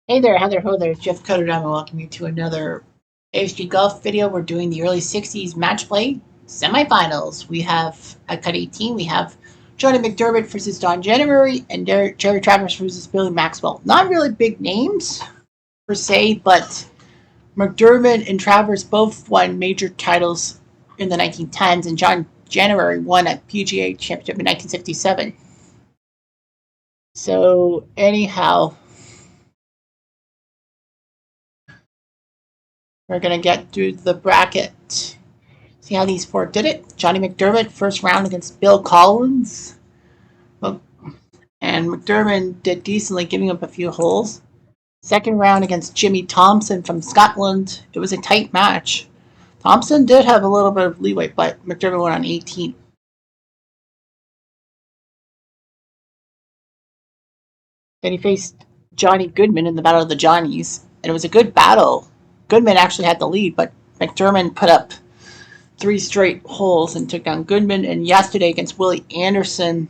Hey there, Heather Ho there, Jeff Coderdam, and welcome you to another ASG Golf video. We're doing the early 60s match play semifinals. We have at cut 18, we have Johnny McDermott versus Don January and Jerry Travers versus Billy Maxwell. Not really big names per se, but McDermott and Travers both won major titles in the 1910s, and John January won a PGA championship in 1967. So, anyhow, we're going to get through the bracket. See how these four did it? Johnny McDermott, first round against Bill Collins. And McDermott did decently, giving up a few holes. Second round against Jimmy Thompson from Scotland. It was a tight match. Thompson did have a little bit of leeway, but McDermott went on 18. Then he faced Johnny Goodman in the Battle of the Johnnies, and it was a good battle. Goodman actually had the lead, but McDermott put up 3 straight holes and took down Goodman. And yesterday against Willie Anderson,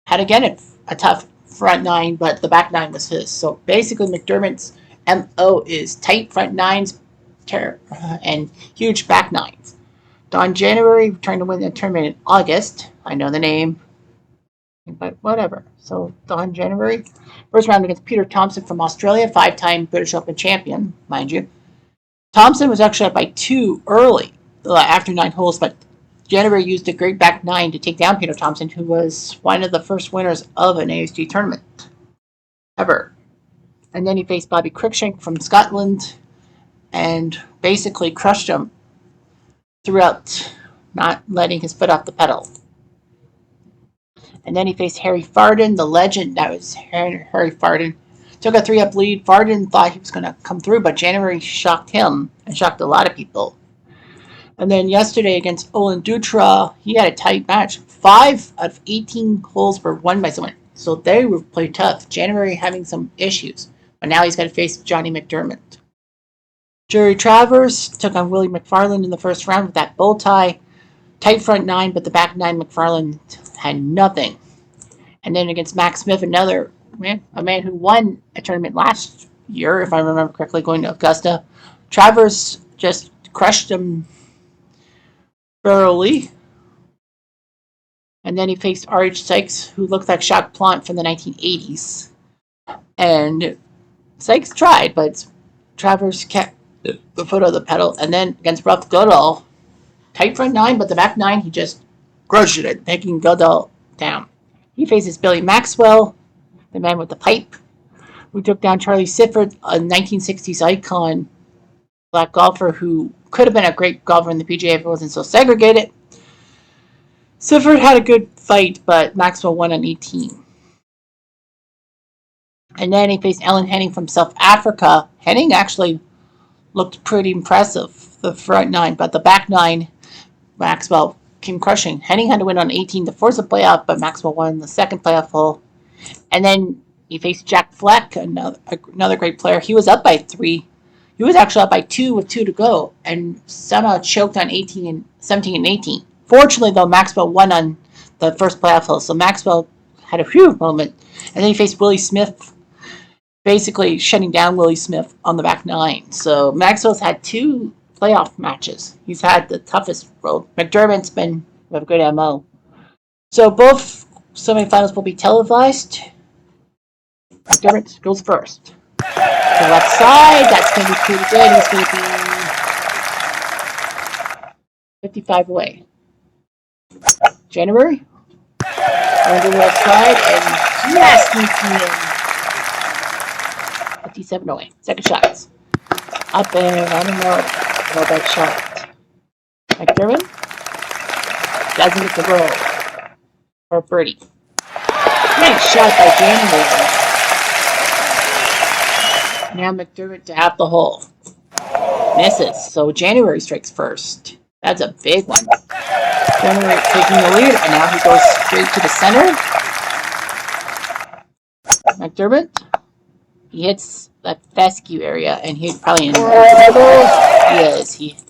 had again a tough front nine, but the back nine was his. So basically, McDermott's MO is tight front nines and huge back nines. Don January trying to win the tournament in August. I know the name, but whatever. So Don January, first round against Peter Thompson from Australia, 5-time British Open champion, mind you. Thompson was actually up by 2 early after 9 holes, but January used a great back 9 to take down Peter Thompson, who was one of the first winners of an ASG tournament ever. And then he faced Bobby Cruikshank from Scotland and basically crushed him throughout, not letting his foot off the pedal. And then he faced Harry Farden, the legend. That was Harry Farden. Took a 3-up lead. Farden thought he was going to come through, but January shocked him and shocked a lot of people. And then yesterday against Olin Dutra, he had a tight match. 5 out of 18 holes were won by someone. So they were played tough. January having some issues. But now he's got to face Johnny McDermott. Jerry Travers took on Willie McFarland in the first round with that bow tie. Tight front 9, but the back 9, McFarland had nothing. And then against Max Smith, another man, a man who won a tournament last year, if I remember correctly, going to Augusta. Travers just crushed him thoroughly. And then he faced R.H. Sykes, who looked like Jacques Plante from the 1980s. And Sykes tried, but Travers kept the foot of the pedal. And then against Ruff Goodall, tight front 9, but the back 9, he just crushed it, taking Goodall down. He faces Billy Maxwell, the man with the pipe, who took down Charlie Sifford, a 1960s icon, black golfer who could have been a great golfer in the PGA if it wasn't so segregated. Sifford had a good fight, but Maxwell won on 18. And then he faced Ellen Henning from South Africa. Henning actually looked pretty impressive, the front 9, but the back 9, Maxwell came crushing. Henning had to win on 18 to force a playoff, but Maxwell won the second playoff hole. And then he faced Jack Fleck, another great player. He was up by 3. He was actually up by 2 with 2 to go, and somehow choked on 17 and 18. Fortunately, though, Maxwell won on the first playoff hole, so Maxwell had a phew moment. And then he faced Willie Smith, basically shutting down Willie Smith on the back 9. So Maxwell's had 2 playoff matches. He's had the toughest road. McDermott's been with a good MO. So both semifinals will be televised. McDermott goes first. To the left side, that's going to be pretty good. He's going to be 55 away. January. On the left side, and yes, he's 57 away. Second shots. Up and on the road. No bad shot. McDermott doesn't get the roll. Or birdie. Nice shot by January. Now McDermott to half the hole. Misses. So January strikes first. That's a big one. January taking the lead, and now he goes straight to the center. McDermott. He hits that fescue area, and he's probably in the He is.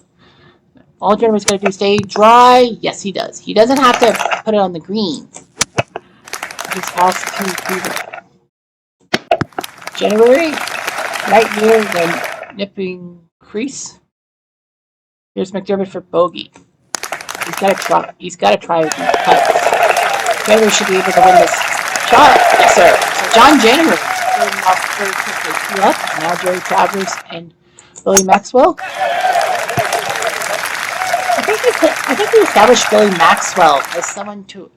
All January's going to do, stay dry. Yes, he does. He doesn't have to put it on the green. He just has to do that. January right near the nipping crease. Here's McDermott for bogey. He's got to try. He's got to try with these putts. January should be able to win this shot. Yes, sir. So John January starting off very quickly. 2 up. Now Jerry Travers and Billy Maxwell. I think we established Billy Maxwell as someone to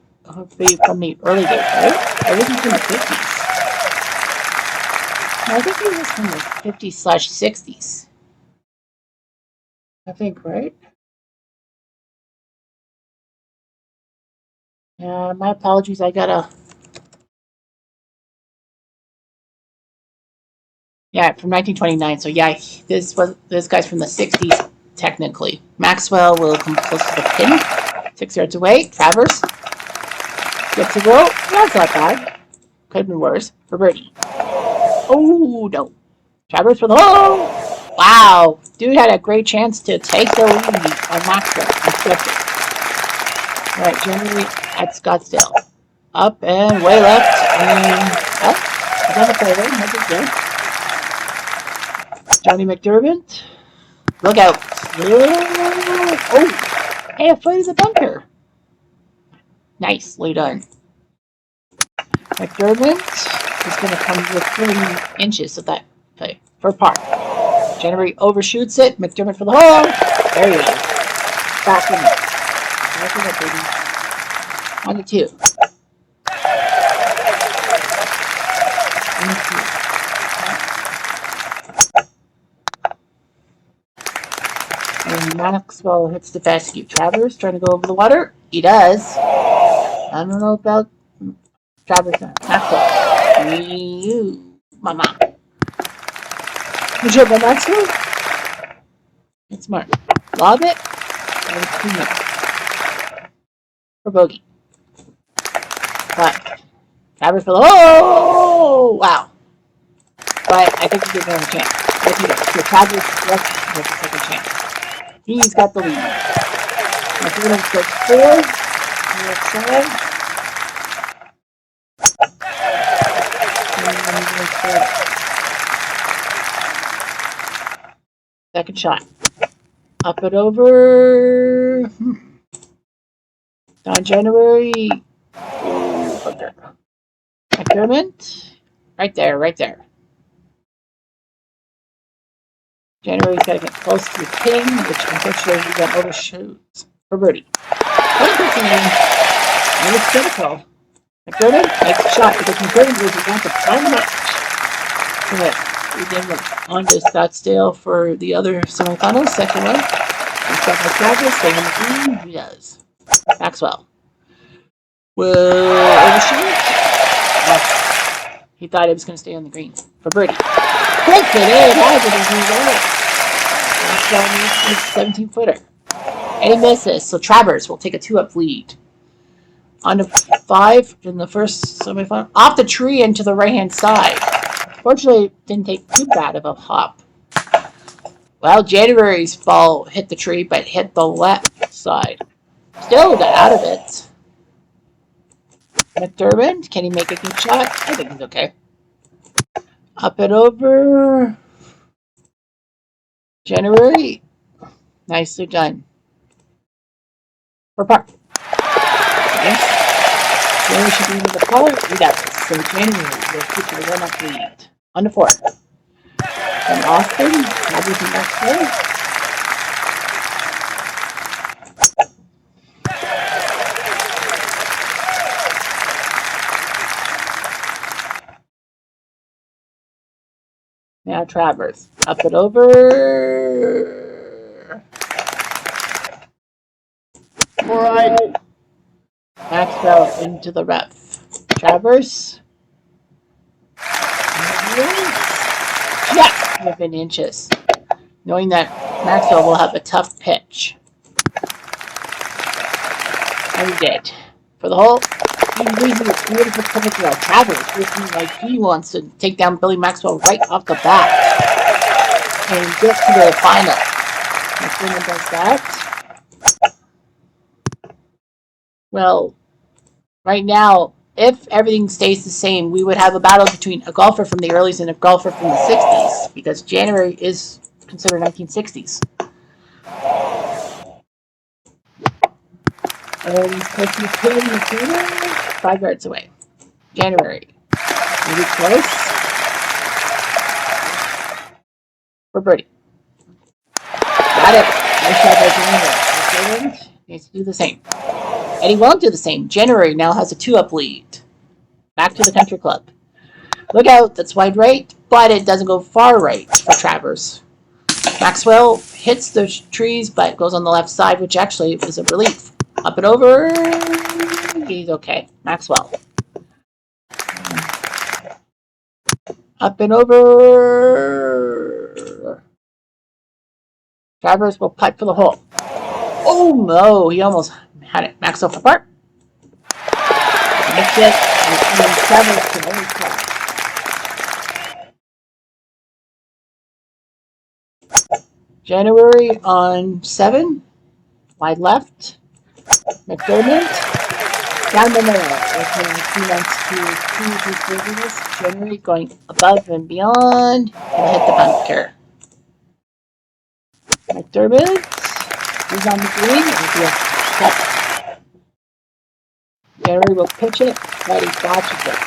be from the early days, right? I wasn't from the 50s. No, I think he was from the 50s/60s. I think, right? Yeah, my apologies. I gotta. Yeah, from 1929. So yeah, this guy's from the 60s technically. Maxwell will come close to the pin. 6 yards away. Travers gets a roll. That's not bad. Could have been worse for birdie. Oh no! Travers for the hole. Wow, dude had a great chance to take the lead on Maxwell. All right, generally at Scottsdale. Up and way left. And he's on the fairway. No big deal. Johnny McDermott. Look out. Oh, halfway to the bunker. Nicely done. McDermott is going to come with 30 inches of that play for par. January overshoots it. McDermott for the hole. There you go. Back in it. Back in it, baby. On the 2. And Maxwell hits the basket. Travers trying to go over the water. He does. I don't know about Travers. Maxwell. You, mama. Good job by Maxwell. It's smart. Lob it. And clean it. For bogey. But Travers for the oh wow. But I think he gives him a chance. Yes, he does. So Travers has a second chance. He's got the lead. McDermott gets 4. Left side. Second shot. Up and over. Don January. McDermott. Right there, right there. January's got to get close to the pin, which unfortunately he got overshoots for birdie. And it's critical. McDermott makes a shot because McDermott was about to find the match. But we then went on to Scottsdale for the other semifinals, second one. He's got Travers staying on the green. He does. Maxwell will overshoot. He thought it was going to stay on the green for birdie. Puts it in. How did he do that? 17-footer. And he misses. So Travers will take a 2-up lead. On to 5 in the first semifinal. Off the tree and to the right-hand side. Fortunately, it didn't take too bad of a hop. Well, January's ball hit the tree, but hit the left side. Still got out of it. McDermott, can he make a good shot? I think he's okay. Up and over. January. Nicely done. For par. Yes. January should be in the color. We got this. So January will keep the 1-up lead. On to 4. From Austin. Abby from Maxwell. Now Travers. Up and over. Right. Maxwell into the ref. Travers. Just within inches. Knowing that Maxwell will have a tough pitch. And he did. For the hole. He's raising a beautiful coverage rail. Travers looking like he wants to take down Billy Maxwell right off the bat. And get to the final. McDermott does that. Well, right now, if everything stays the same, we would have a battle between a golfer from the earlies and a golfer from the 60s, because January is considered 1960s. And Christmas pin in the corner, 5 yards away. January. Maybe close. For birdie. Got it. Nice shot by January. Needs to do the same. And he won't do the same. January now has a 2-up lead. Back to the country club. Look out, that's wide right, but it doesn't go far right for Travers. Maxwell hits the trees, but goes on the left side, which actually is a relief. Up and over. He's okay. Maxwell. Up and over. Travers will putt for the hole. Oh no, he almost had it. Maxwell for par. Makes it. And Travers can only putt. January on 7. Wide left. McDermott. Down the middle. He wants to prove his worthiness. January going above and beyond. He'll hit the bunker. McDermott. He's on the green. January will pitch it, but he dodges it.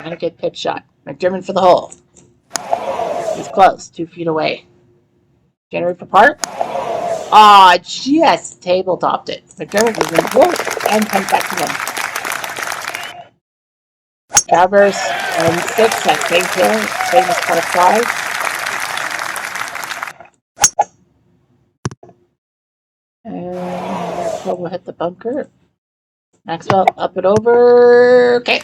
Not a good pitch shot. McDermott for the hole. He's close. 2 feet away. January for par. Aw, just table-topped it. McDermott was in the hole and comes back to him. Travers and 6 at St. Hill, famous par 5. And Maxwell will hit the bunker. Maxwell up and over. Okay,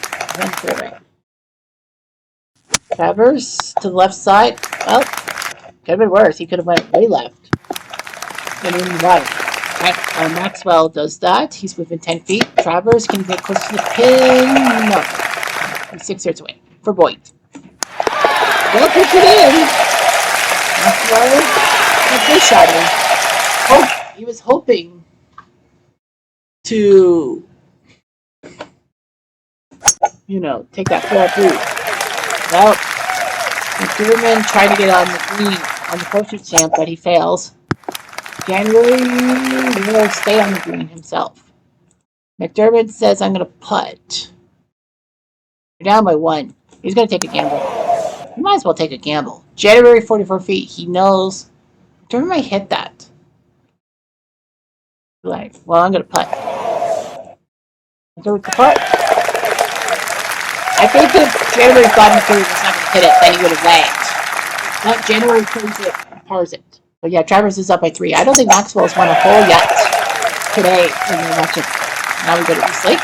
Travers to the left side. Well, could have been worse. He could have went way left. And in right. Maxwell does that. He's within 10 feet. Travers can get close to the pin. No. He's 6 yards away. For Boyd. They'll pitch it in. Maxwell. A good shot. Oh, he was hoping to, take that 4-up route. Well, McDermott tried to get on the green on the postage stamp, but he fails. January will stay on the green himself. McDermott says, I'm going to putt. You're down by 1. He's going to take a gamble. You might as well take a gamble. January, 44 feet. He knows. McDermott might hit that. Like, well, I'm going to putt. McDermott to putt. I think if January thought McDermott was not going to hit it, then he would have lagged. But January plays it, pars it. But yeah, Travers is up by 3. I don't think Maxwell's won a hole yet today in the election. Now we go to East Lake.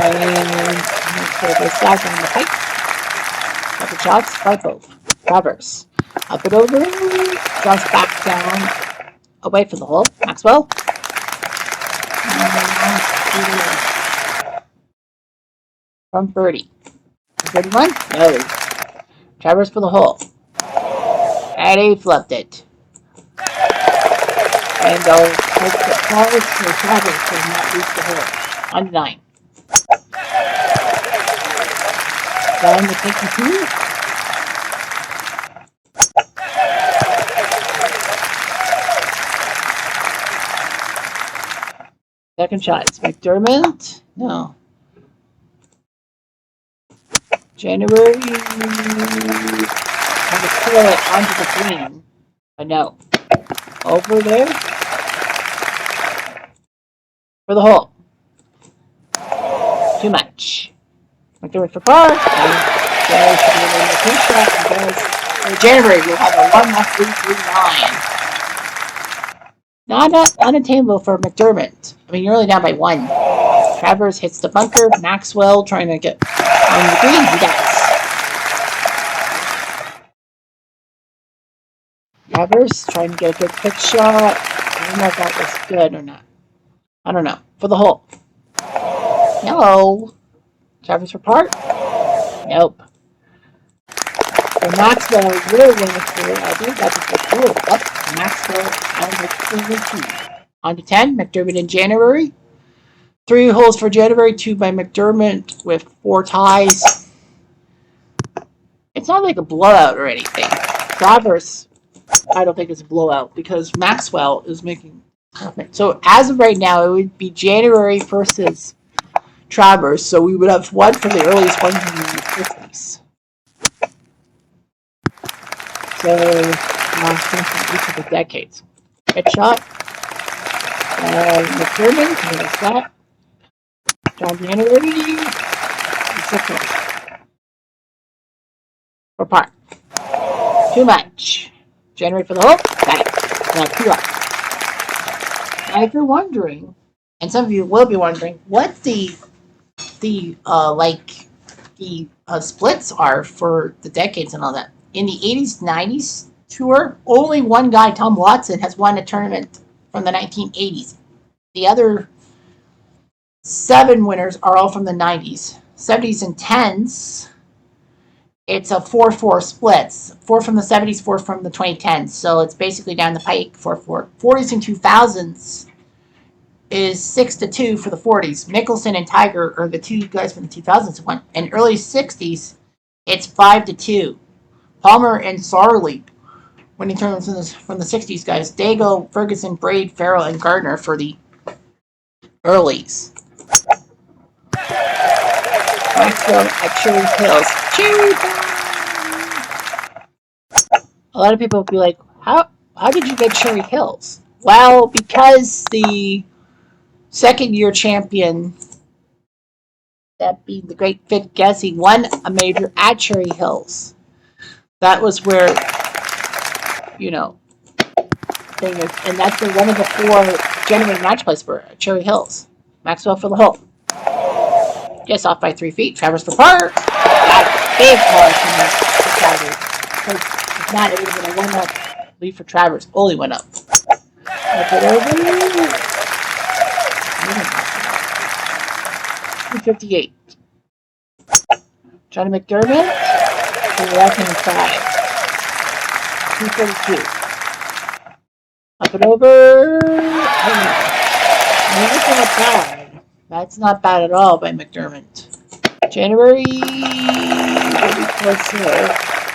And Maxwell goes back on the pipe. Couple shots by both. Travers. Up and over. Draws back down. Away from the hole. Maxwell. From birdie. 31? No. Travers for the hole. And he flipped it. And they'll take the cars for Travers to not reach the hole. On to 9. Down to 52. Second shot. It's McDermott. No. January. I'm going to throw it onto the green. But no. Over there. For the hole. Too much. McDermott for par. January should be able to make a pinch shot because January will have a 1-3-3-9. Not unattainable for McDermott. I mean, you're only down by 1. Travers hits the bunker. Maxwell trying to get on the green. He does. Travers trying to get a good pitch shot. I don't know if that was good or not. I don't know. For the hole. No. Travers for par? Nope. So Maxwell really went through. I think that's a good rule. Up. Maxwell on the 2. On to 10. McDermott in January. 3 holes for January, 2 by McDermott with 4 ties. It's not like a blowout or anything. Travers, I don't think it's a blowout because Maxwell is making. So as of right now, it would be January versus Travers. So we would have one from the earliest, one from the 50s. So last one from each of the decades. Headshot. McDermott, there's that. John January. For par. Too much. January for the hole. Got it. Now 2 up. Now if you're wondering, and some of you will be wondering, what the splits are for the decades and all that. In the 80s, 90s tour, only one guy, Tom Watson, has won a tournament from the 1980s. The other 7 winners are all from the 90s. 70s and 10s, it's a 4-4 splits. 4 from the 70s, 4 from the 2010s. So it's basically down the pike, 4-4. 40s and 2000s is 6-2 for the 40s. Mickelson and Tiger are the 2 guys from the 2000s won. And early 60s, it's 5-2. Palmer and Sarley winning tournaments from the 60s guys. Dago, Ferguson, Braid, Farrell, and Gardner for the earlies. Maxwell at Cherry Hills. Cherry Hills! A lot of people will be like, how did you get Cherry Hills? Well, because the second-year champion, that being the great Fit Gessie, won a major at Cherry Hills. That was where, thing is, and that's been one of the 4 genuine match plays for Cherry Hills. Maxwell for the hole. Just off by 3 feet. Travers for par. Got big par from Travers. If not, it would have been a 1-up lead for Travers. Only went up. Up it over. 258. Johnny McDermott to the left-hand side. 242. Up and over. That's not bad. That's not bad at all by McDermott. January.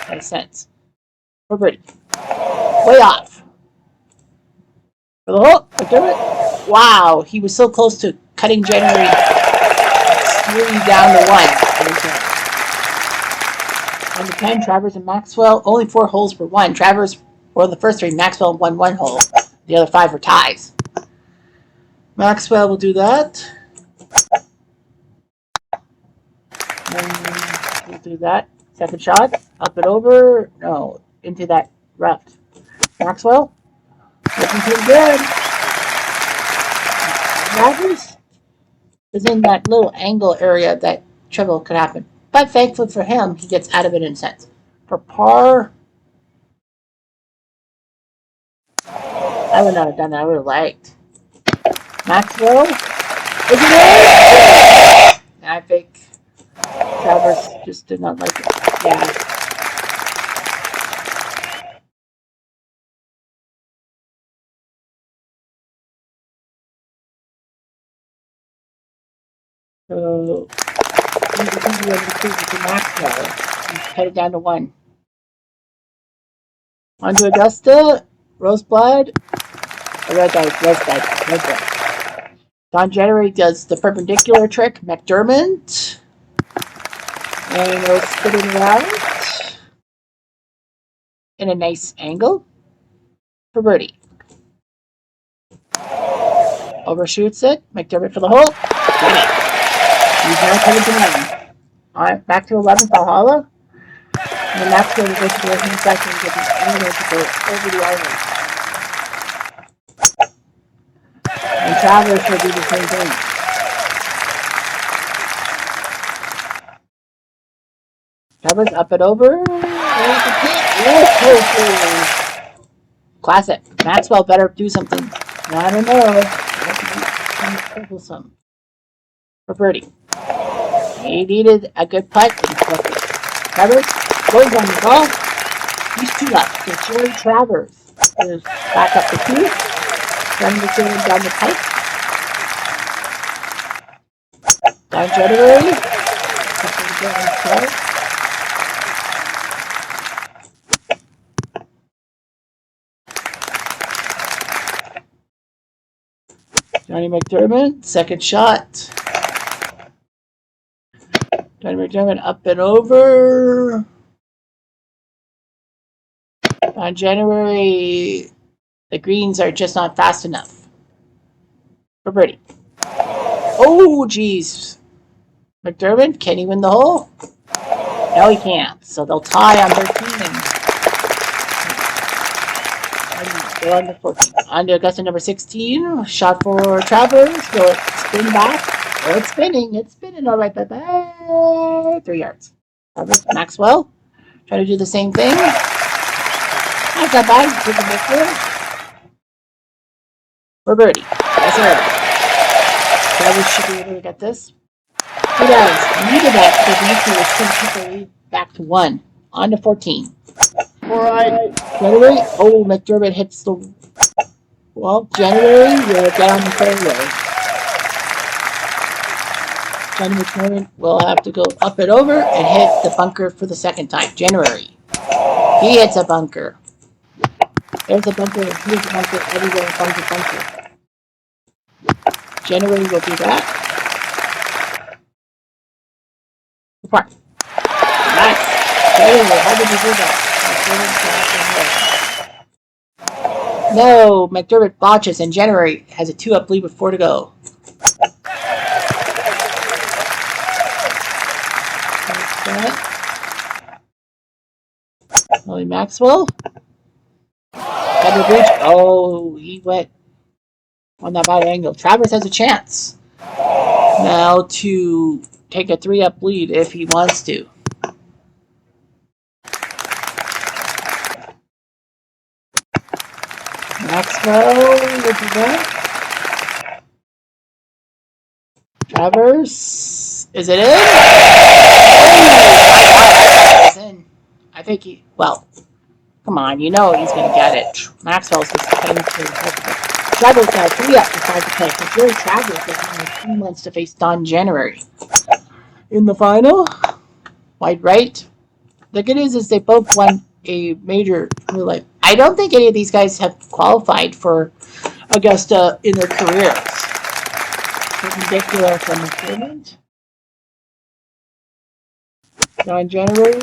Makes sense. For birdie. Way off. For the hole. McDermott. Wow. He was so close to cutting January 3 down to 1. Number 10, Travers and Maxwell. Only 4 holes for 1. Travers won the first 3. Maxwell won 1 hole. The other 5 were ties. Maxwell will do that. And we'll do that. Second shot. Up and over. No. Into that rough. Maxwell. Looking pretty good. Travers is in that little angle area that trouble could happen. But thankfully for him, he gets out of it in a sense. For par, I would not have done that. I would have liked. Maxwell, is it in? I think Travers just did not like it. Yeah. So, to Maxwell. He's cut it down to 1. On to Augusta, Rosebud. Rosebud. Don January does the perpendicular trick. McDermott. And he'll spin it around in a nice angle for birdie. Overshoots it. McDermott for the hole. Got it. He's now coming to 9. Alright, back to 11, Valhalla. And then that's going to go to the right side and get the angle to go over the island. And Travers will do the same thing. Travers up and over. Classic. Maxwell better do something. I don't know. Troublesome. For birdie. He needed a good putt and flipped it. Travers goes on the ball. He's 2 up. So Jerry Travers is back up to 2. Trying to get him down the pipe. On January. Johnny McDermott, second shot. Johnny McDermott up and over. On January, the greens are just not fast enough for birdie. Oh, geez. McDermott, can he win the hole? No, he can't. So they'll tie on 13 and go on to 14. On to Augusta number 16. Shot for Travers. Will it spin back? Oh, it's spinning. It's spinning all right. Bye-bye. 3 yards. Travers, Maxwell. Try to do the same thing. That's not bad. Take a big for birdie. Yes, sir. Travers should be able to get this. He does. Needed that because Maxwell was going to keep the lead back to 1. On to 14. All right. January. Oh, McDermott hits the. Well, January will get on the fairway. Johnny McDermott will have to go up and over and hit the bunker for the second time. January. He hits a bunker. There's a bunker. Here's a bunker. Everywhere. Bunker. January will do that. Apart. Nice. January, how did you do that? No, McDermott botches, and January has a 2-up lead with 4 to go. Ollie Maxwell. Oh, he went on that bad angle. Travers has a chance now to take a 3-up lead if he wants to. Maxwell will do that. Travers, is it in? Oh, I thought it was in. I think he, well, come on, you know he's going to get it. Maxwell's just cutting through. Travers got a 3-up decide to play. So Jerry Travers has only 3 months to face Don January. In the final, wide right. The good news is they both won a major in real life. I don't think any of these guys have qualified for Augusta in their careers. Perpendicular from the tournament. Don January.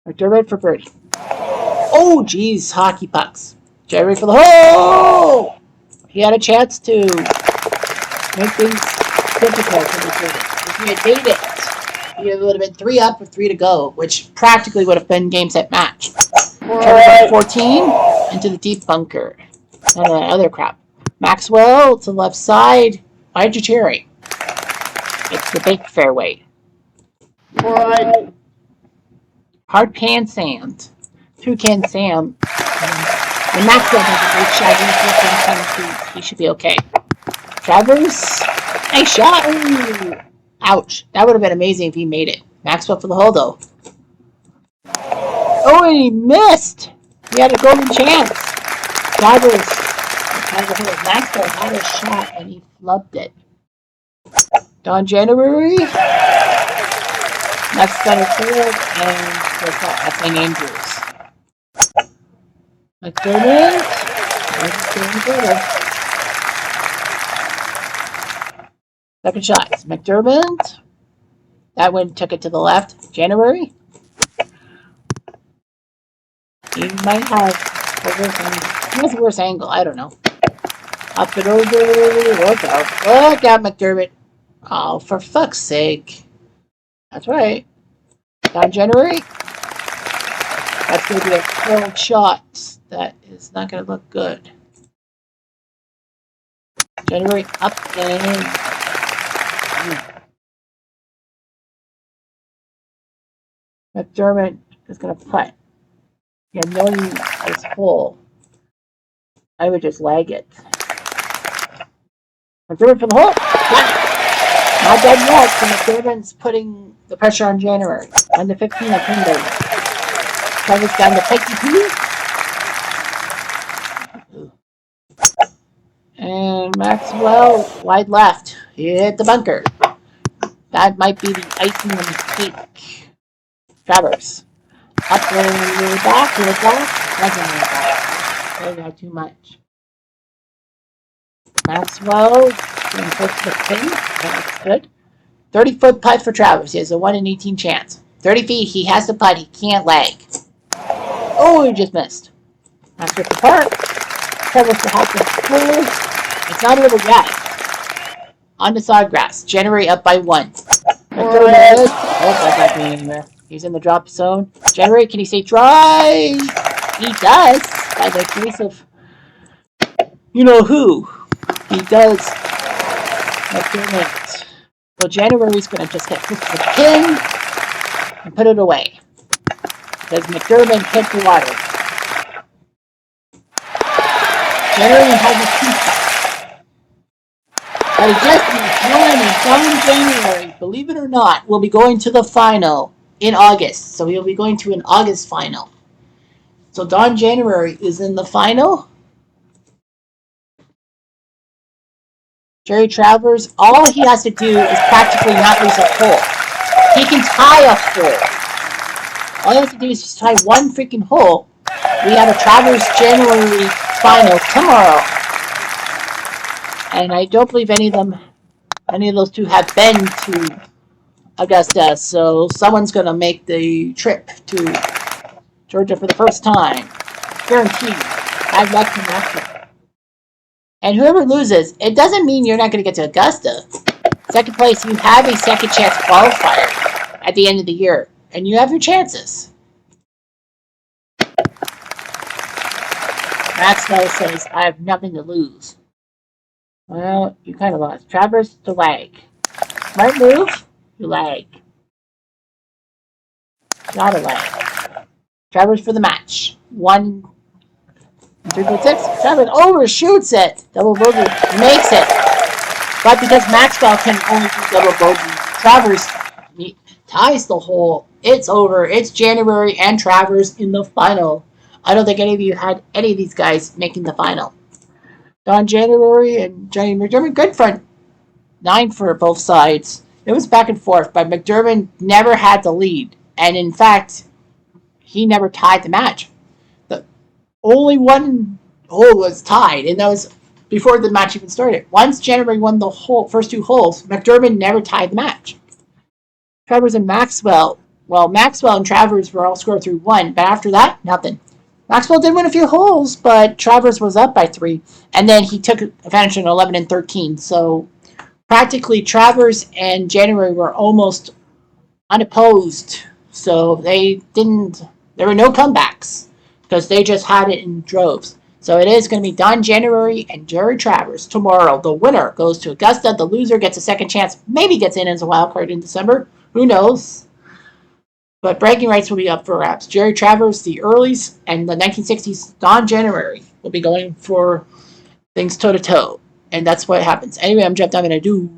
McDermott for birdie. Oh, geez, hockey pucks. January for the hole. He had a chance to make things difficult for McDermott. If he had made it, it would have been 3 up with 3 to go, which practically would have been game set match. Right. 14 into the deep bunker. And other crap. Maxwell to the left side. Why'd you cheering? It's the big fairway. Right. Hard pan sand. 2 can sand. And Maxwell has a great shot. He should be okay. Travers. Nice shot. Ooh. Ouch. That would have been amazing if he made it. Maxwell for the hole, though. Oh, and he missed. He had a golden chance. Travers. Maxwell had a shot, and he flubbed it. Don January. Next center field, and that's St. Andrews. McDermott. Second shot. McDermott. That one took it to the left. January. He might have a worse angle. He has a worse angle. I don't know. Up and over. Look out. Look out, McDermott. Oh, for fuck's sake. That's right. Don January. That's going to be a curled shot. That is not going to look good. January up and in. McDermott is going to putt. Yeah, knowing it's full, I would just lag it. McDermott for the hole. Not done yet, so McDermott's putting the pressure on January. On the 15 at Pinberry. Travers down to Pikey P. And Maxwell, wide left. He hit the bunker. That might be the icing on the cake. Travers. Up and back, doesn't really back. They got too much. Maxwell getting close to the pin. That's good. 30-foot putt for Travers. He has a 1 in 18 chance. 30 feet, he has to putt. He can't lag. Oh, he just missed. That's ripped apart. Travers to have the full. It's not over yet. On the sawgrass. January up by 1. McDermott. Oh, that's not getting anywhere. He's in the drop zone. January, can he stay dry? He does. By the grace of you know who. He does. McDermott. So January's going to just get close to the pin and put it away. Because McDermott hit the water. January has a 2 putt. But he just needs 1 and Don January, believe it or not, will be going to the final in August. So he'll be going to an August final. So Don January is in the final. Jerry Travers, all he has to do is practically not lose a hole. He can tie a hole. All he has to do is just tie one freaking hole. We have a Travers January final tomorrow. And I don't believe any of those two have been to Augusta. So someone's going to make the trip to Georgia for the first time. Guaranteed. Bad luck to Maxwell. And whoever loses, it doesn't mean you're not going to get to Augusta. Second place, you have a second chance qualifier at the end of the year. And you have your chances. Maxwell says, I have nothing to lose. Well, you kind of lost. Travers to lag. Smart move, you lag. Not a lag. Travers for the match. 1 3.6. Travers overshoots it. Double bogey. Makes it. But because Maxwell can only do double bogey, Travers ties the hole. It's over. It's January and Travers in the final. I don't think any of you had any of these guys making the final. Don January and Johnny McDermott, good front 9 for both sides. It was back and forth, but McDermott never had the lead. And in fact, he never tied the match. Only one hole was tied, and that was before the match even started. Once January won the first 2 holes, McDermott never tied the match. Travers and Maxwell. Well, Maxwell and Travers were all scored through 1, but after that, nothing. Maxwell did win a few holes, but Travers was up by 3, and then he took advantage in 11 and 13. So practically, Travers and January were almost unopposed. So there were no comebacks. Because they just had it in droves. So it is going to be Don January and Jerry Travers tomorrow. The winner goes to Augusta. The loser gets a second chance. Maybe gets in as a wild card in December. Who knows? But bragging rights will be up for grabs. Jerry Travers, the Earlies, and the 1960s Don January will be going for things toe-to-toe. And that's what happens. Anyway, I'm Jeff Diamond. I do.